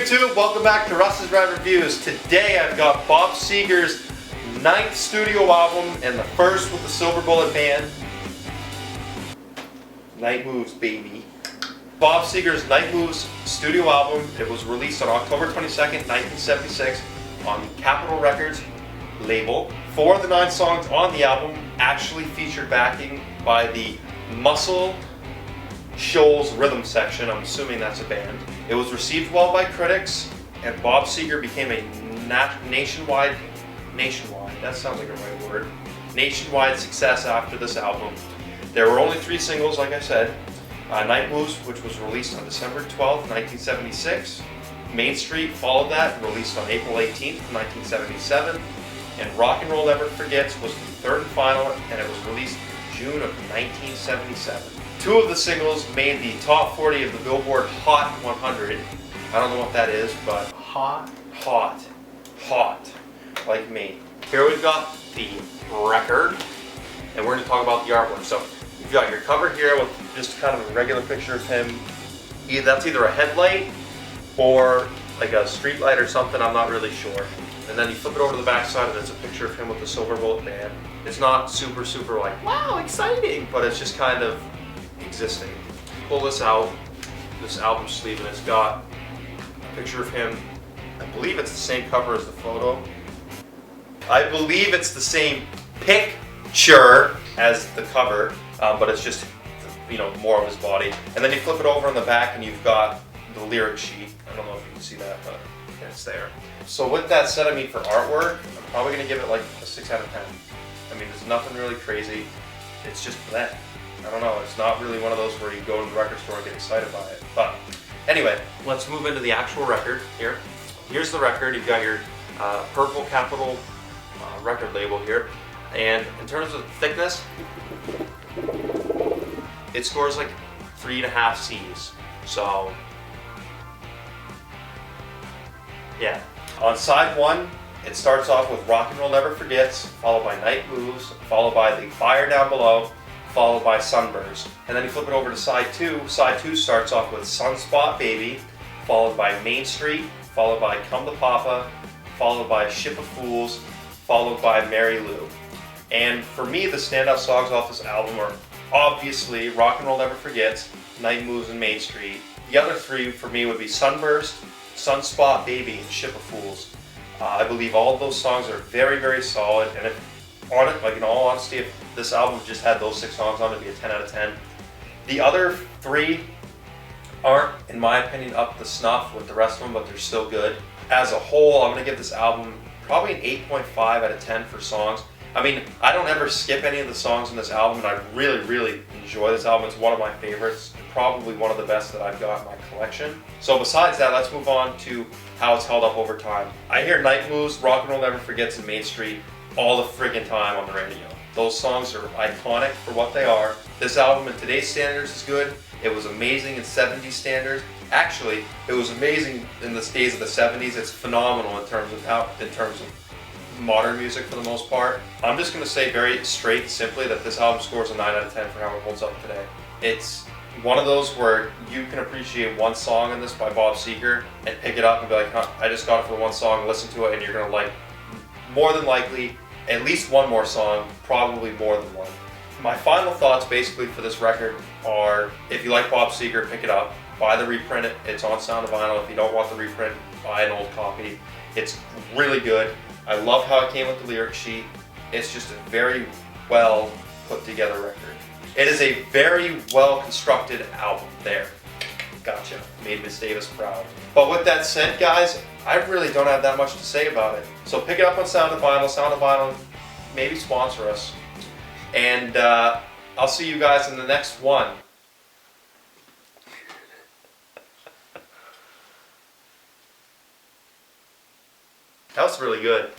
YouTube? Welcome back to Russ's Rad Reviews. Today I've got Bob Seger's 9th studio album and the first with the Silver Bullet Band. Night Moves, baby. Bob Seger's Night Moves studio album. It was released on October 22nd, 1976 on the Capitol Records label. 4 of the 9 songs on the album actually featured backing by the Muscle Shoals Rhythm Section. I'm assuming that's a band. It was received well by critics, and Bob Seger became a nationwide, that sounds like a right word, nationwide success after this album. There were only 3 singles, like I said. Night Moves, which was released on December 12th, 1976. Main Street followed that, released on April 18th, 1977. And Rock and Roll Never Forgets was the 3rd and final, and it was released in June of 1977. 2 of the singles made the top 40 of the Billboard Hot 100. I don't know what that is, but hot, like me. Here we've got the record, and we're going to talk about the artwork. So you've got your cover here with just kind of a regular picture of him. That's either a headlight or like a street light or something, I'm not really sure. And then you flip it over to the back side and it's a picture of him with the Silver Bullet Band. It's not super like, wow, exciting, but it's just kind of existing. Pull this out, this album sleeve, and it's got a picture of him. I believe it's the same cover as the photo. I believe it's the same picture as the cover, but it's just, you know, more of his body. And then you flip it over on the back and you've got the lyric sheet. I don't know if you can see that, but it's there. So with that said, I mean, for artwork, I'm probably going to give it like a 6 out of 10. I mean, there's nothing really crazy. It's just that. I don't know, it's not really one of those where you go to the record store and get excited by it. But anyway, let's move into the actual record here. Here's the record. You've got your purple Capitol record label here. And in terms of thickness, it scores like 3.5 C's. So, yeah. On side 1, it starts off with Rock and Roll Never Forgets, followed by Night Moves, followed by The Fire Down Below, followed by Sunburst. And then you flip it over to side 2. Side 2 starts off with Sunspot Baby, followed by Main Street, followed by Come to Papa, followed by Ship of Fools, followed by Mary Lou. And for me, the standout songs off this album are obviously Rock and Roll Never Forgets, Night Moves, and Main Street. The other 3 for me would be Sunburst, Sunspot Baby, and Ship of Fools. I believe all of those songs are very solid, and in all honesty, if this album just had those 6 songs on it, it'd be a 10 out of 10. The other 3 aren't, in my opinion, up to snuff with the rest of them, but they're still good. As a whole, I'm going to give this album probably an 8.5 out of 10 for songs. I mean, I don't ever skip any of the songs in this album, and I really enjoy this album. It's one of my favorites, and probably one of the best that I've got in my collection. So besides that, let's move on to how it's held up over time. I hear Night Moves, Rock and Roll Never Forgets, and Main Street all the friggin' time on the radio. Those songs are iconic for what they are. This album in today's standards is good. It was amazing in 70s standards. Actually, it was amazing in the days of the 70s. It's phenomenal in terms of modern music for the most part. I'm just going to say very straight and simply that this album scores a 9 out of 10 for how it holds up today. It's one of those where you can appreciate one song in this by Bob Seger and pick it up and be like, huh, I just got it for one song, listen to it, and you're going to like, more than likely, at least one more song, probably more than one. My final thoughts basically for this record are, if you like Bob Seger, pick it up. Buy the reprint, it's on Sound of Vinyl. If you don't want the reprint, buy an old copy. It's really good. I love how it came with the lyric sheet. It's just a very well put together record. It is a very well constructed album there. Gotcha. Made Miss Davis proud. But with that said, guys, I really don't have that much to say about it. So pick it up on Sound of Vinyl. Sound of Vinyl, maybe sponsor us. And I'll see you guys in the next one. That was really good.